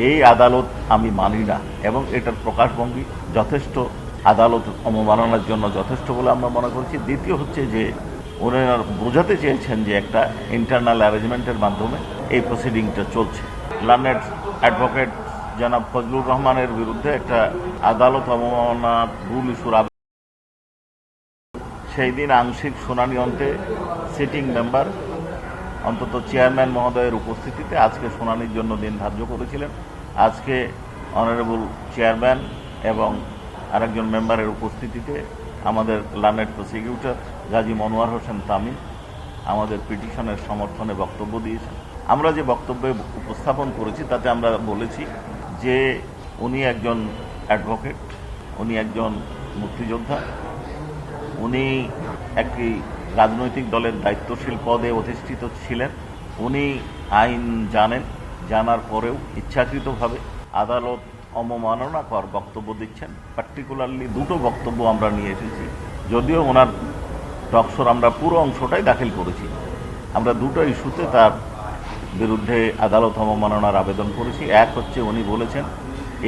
এই আদালত আমি মানি না এবং এটার প্রকাশভঙ্গি যথেষ্ট আদালত অবমাননার জন্য যথেষ্ট বলে আমরা মনে করছি। দ্বিতীয় হচ্ছে যে ওনারা বোঝাতে চেয়েছেন যে একটা ইন্টারনাল অ্যারেঞ্জমেন্টের মাধ্যমে এই প্রসিডিংটা চলছে। লার্নেড অ্যাডভোকেট জনাব ফজলুর রহমানের বিরুদ্ধে একটা আদালত অবমাননা রুল ইস্যুর সেই দিন আংশিক শুনানি অন্তে সিটিং মেম্বার অন্তত চেয়ারম্যান মহোদয়ের উপস্থিতিতে আজকে শুনানির জন্য দিন ধার্য করেছিলেন। আজকে অনারেবল চেয়ারম্যান এবং আরেকজন মেম্বারের উপস্থিতিতে আমাদের লার্নেড প্রসিকিউটর গাজী মনোয়ার হোসেন তামিম আমাদের পিটিশনের সমর্থনে বক্তব্য দিয়েছেন। আমরা যে বক্তব্যে উপস্থাপন করেছি তাতে আমরা বলেছি যে উনি একজন অ্যাডভোকেট, উনি একজন মুক্তিযোদ্ধা, উনি একটি রাজনৈতিক দলের দায়িত্বশীল পদে অধিষ্ঠিত ছিলেন। উনি আইন জানেন, জানার পরেও ইচ্ছাকৃতভাবে আদালত অবমাননাকর বক্তব্য দিচ্ছেন। পার্টিকুলারলি দুটো বক্তব্য আমরা নিয়ে এসেছি, যদিও ওনার টকশোর আমরা পুরো অংশটাই দাখিল করেছি। আমরা দুটো ইস্যুতে তার বিরুদ্ধে আদালত অবমাননার আবেদন করেছি। এক হচ্ছে উনি বলেছেন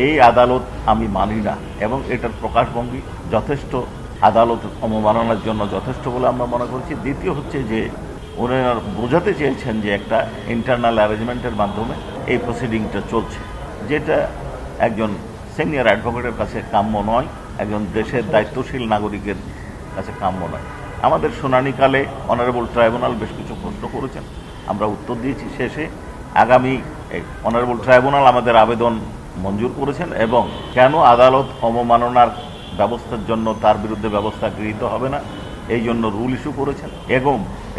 এই আদালত আমি মানি না এবং এটার প্রকাশভঙ্গি যথেষ্ট আদালত অবমাননার জন্য যথেষ্ট বলে আমরা মনে করছি। দ্বিতীয় হচ্ছে যে ওনারা বোঝাতে চেয়েছেন যে একটা ইন্টারনাল অ্যারেঞ্জমেন্টের মাধ্যমে এই প্রসিডিংটা চলছে, যেটা একজন সিনিয়র অ্যাডভোকেটের কাছে কাম্য নয়, একজন দেশের দায়িত্বশীল নাগরিকের কাছে কাম্য নয়। আমাদের শুনানিকালে অনারেবল ট্রাইব্যুনাল বেশ কিছু প্রশ্ন করেছেন, আমরা উত্তর দিয়েছি। শেষে আগামী অনারেবল ট্রাইব্যুনাল আমাদের আবেদন মঞ্জুর করেছেন এবং কেন আদালত অবমাননার ব্যবস্থার জন্য তার বিরুদ্ধে ব্যবস্থা গৃহীত হবে না এই জন্য রুল ইস্যু করেছেন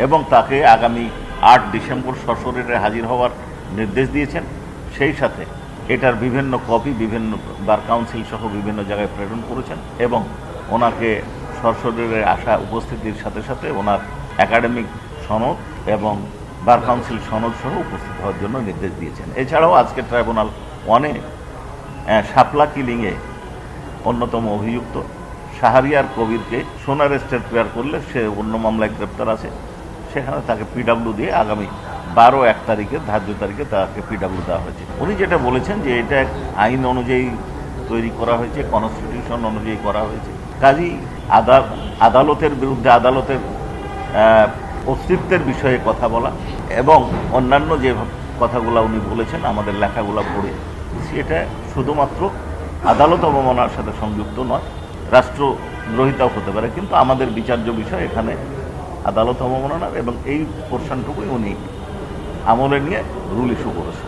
এবং তাকে আগামী 8 ডিসেম্বর সশরীরে হাজির হওয়ার নির্দেশ দিয়েছেন। সেই সাথে এটার বিভিন্ন কপি বিভিন্ন বার কাউন্সিল সহ বিভিন্ন জায়গায় প্রেরণ করেছেন এবং ওনাকে সশরীরে আসা উপস্থিতির সাথে সাথে ওনার একাডেমিক সনদ এবং বার কাউন্সিল সনদ সহ উপস্থিত হওয়ার জন্য নির্দেশ দিয়েছেন। এছাড়াও আজকে ট্রাইব্যুনাল ওয়ানে শাপলা কিলিংয়ে অন্যতম অভিযুক্ত শাহরিয়ার কবিরকে সোনার স্টেট প্রেয়ার করলে সে অন্য মামলায় গ্রেপ্তার আছে, সেখানে তাকে পিডাব্লিউ দিয়ে আগামী 12-1 তারিখে ধার্য তারিখে তাকে পিডাব্লিউ দেওয়া হয়েছে। উনি যেটা বলেছেন যে এটা আইন অনুযায়ী তৈরি করা হয়েছে, কনস্টিটিউশন অনুযায়ী করা হয়েছে, কাজেই আদালতের বিরুদ্ধে আদালতের অস্তিত্বের বিষয়ে কথা বলা এবং অন্যান্য যে কথাগুলো উনি বলেছেন আমাদের লেখাগুলো পড়ে, সেটা শুধুমাত্র আদালত অবমাননার সাথে সংযুক্ত নয়, রাষ্ট্রদ্রোহিতাও হতে পারে, কিন্তু আমাদের বিচার্য বিষয় এখানে আদালত অবমাননার এবং এই পোর্শনটুকুই উনি আমলে নিয়ে রুল ইস্যু করেছেন।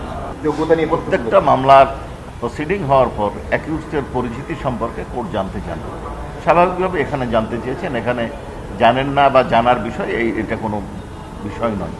প্রত্যেকটা মামলার প্রসিডিং হওয়ার পর অ্যাকিউজডের পরিচিতি সম্পর্কে কোর্ট জানতে চান। স্বাভাবিকভাবে এখানে জানতে চেয়েছেন, এখানে জানেন না বা জানার বিষয় এটা কোনো বিষয় নয়।